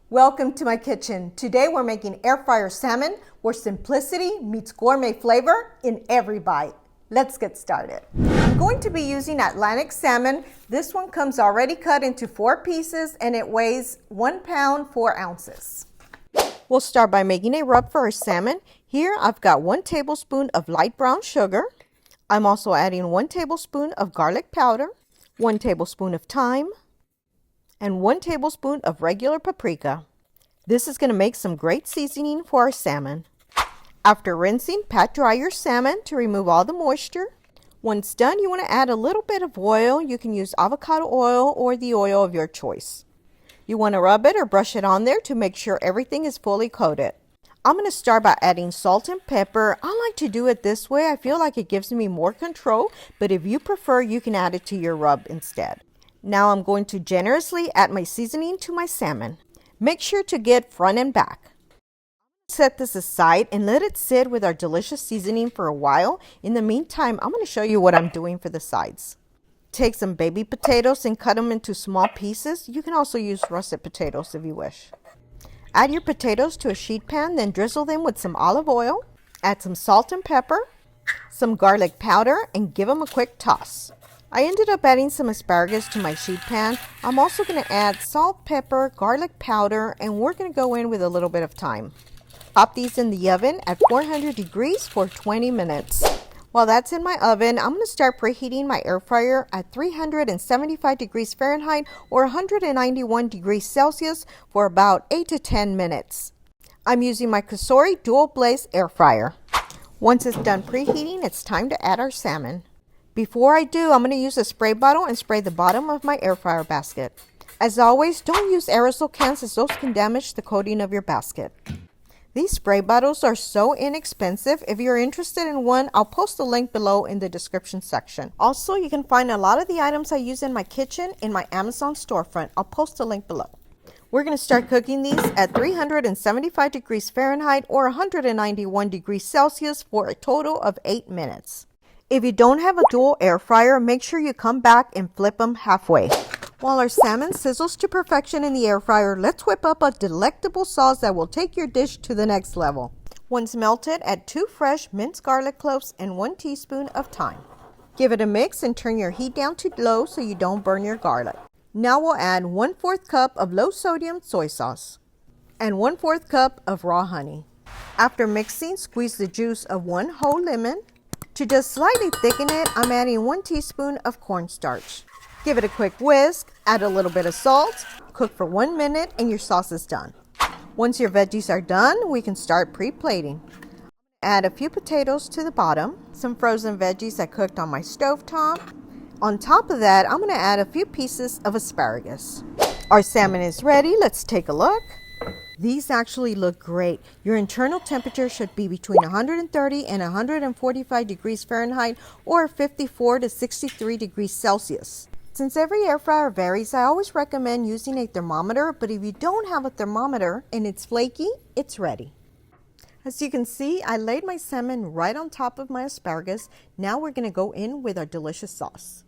Welcome to my kitchen. Today we're making air fryer salmon where simplicity meets gourmet flavor in every bite. Let's get started. I'm going to be using Atlantic salmon. This one comes already cut into 4 pieces and it weighs 1 pound, 4 ounces. We'll start by making a rub for our salmon. Here I've got 1 tablespoon of light brown sugar. I'm also adding 1 tablespoon of garlic powder, 1 tablespoon of thyme, and 1 tablespoon of regular paprika. This is going to make some great seasoning for our salmon. After rinsing, pat dry your salmon to remove all the moisture. Once done, you want to add a little bit of oil. You can use avocado oil or the oil of your choice. You want to rub it or brush it on there to make sure everything is fully coated. I'm going to start by adding salt and pepper. I like to do it this way. I feel like it gives me more control, but if you prefer, you can add it to your rub instead. Now I'm going to generously add my seasoning to my salmon. Make sure to get front and back. Set this aside and let it sit with our delicious seasoning for a while. In the meantime, I'm going to show you what I'm doing for the sides. Take some baby potatoes and cut them into small pieces. You can also use russet potatoes if you wish. Add your potatoes to a sheet pan, then drizzle them with some olive oil. Add some salt and pepper, some garlic powder, and give them a quick toss. I ended up adding some asparagus to my sheet pan. I'm also going to add salt, pepper, garlic powder, and we're going to go in with a little bit of thyme. Pop these in the oven at 400 degrees for 20 minutes. While that's in my oven, I'm going to start preheating my air fryer at 375 degrees Fahrenheit or 191 degrees Celsius for about 8 to 10 minutes. I'm using my Cosori dual blaze air fryer. Once it's done preheating, it's time to add our salmon. Before I do, I'm going to use a spray bottle and spray the bottom of my air fryer basket. As always, don't use aerosol cans as those can damage the coating of your basket. These spray bottles are so inexpensive. If you're interested in one, I'll post a link below in the description section. Also, you can find a lot of the items I use in my kitchen in my Amazon storefront. I'll post a link below. We're going to start cooking these at 375 degrees Fahrenheit or 191 degrees Celsius for a total of 8 minutes. If you don't have a dual air fryer, make sure you come back and flip them halfway. While our salmon sizzles to perfection in the air fryer, let's whip up a delectable sauce that will take your dish to the next level. Once melted, add 2 fresh minced garlic cloves and 1 teaspoon of thyme. Give it a mix and turn your heat down to low so you don't burn your garlic. Now we'll add 1/4 cup of low sodium soy sauce and 1/4 cup of raw honey. After mixing, squeeze the juice of 1 whole lemon. To just slightly thicken it, I'm adding 1 teaspoon of cornstarch. Give it a quick whisk, add a little bit of salt, cook for 1 minute, and your sauce is done. Once your veggies are done, we can start pre-plating. Add a few potatoes to the bottom, some frozen veggies I cooked on my stovetop. On top of that, I'm going to add a few pieces of asparagus. Our salmon is ready. Let's take a look. These actually look great. Your internal temperature should be between 130 and 145 degrees Fahrenheit or 54 to 63 degrees Celsius. Since every air fryer varies, I always recommend using a thermometer, but if you don't have a thermometer and it's flaky, it's ready. As you can see, I laid my salmon right on top of my asparagus. Now we're going to go in with our delicious sauce.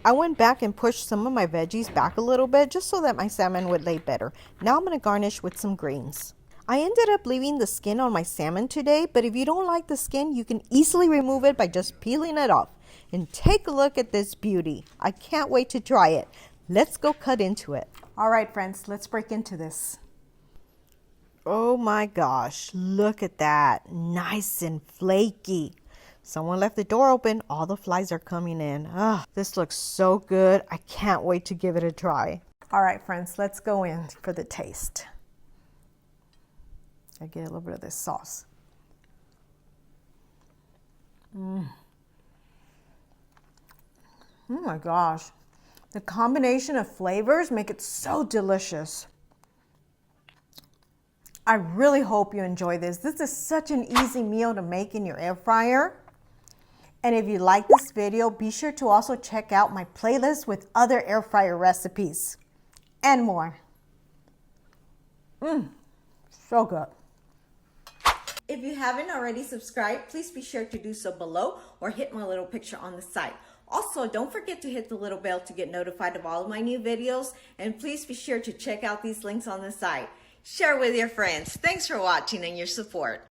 I went back and pushed some of my veggies back a little bit just so that my salmon would lay better. Now I'm going to garnish with some greens. I ended up leaving the skin on my salmon today, but if you don't like the skin, you can easily remove it by just peeling it off. And take a look at this beauty. I can't wait to try it. Let's go cut into it. All right, friends, let's break into this. Oh my gosh, look at that. Nice and flaky. Someone left the door open. All the flies are coming in. This looks so good. I can't wait to give it a try. All right, friends, let's go in for the taste. I get a little bit of this sauce. Oh my gosh. The combination of flavors make it so delicious. I really hope you enjoy this. This is such an easy meal to make in your air fryer. And if you like this video, be sure to also check out my playlist with other air fryer recipes and more. So good. If you haven't already subscribed, please be sure to do so below or hit my little picture on the side. Also, don't forget to hit the little bell to get notified of all of my new videos, and please be sure to check out these links on the side. share with your friends. Thanks for watching and your support.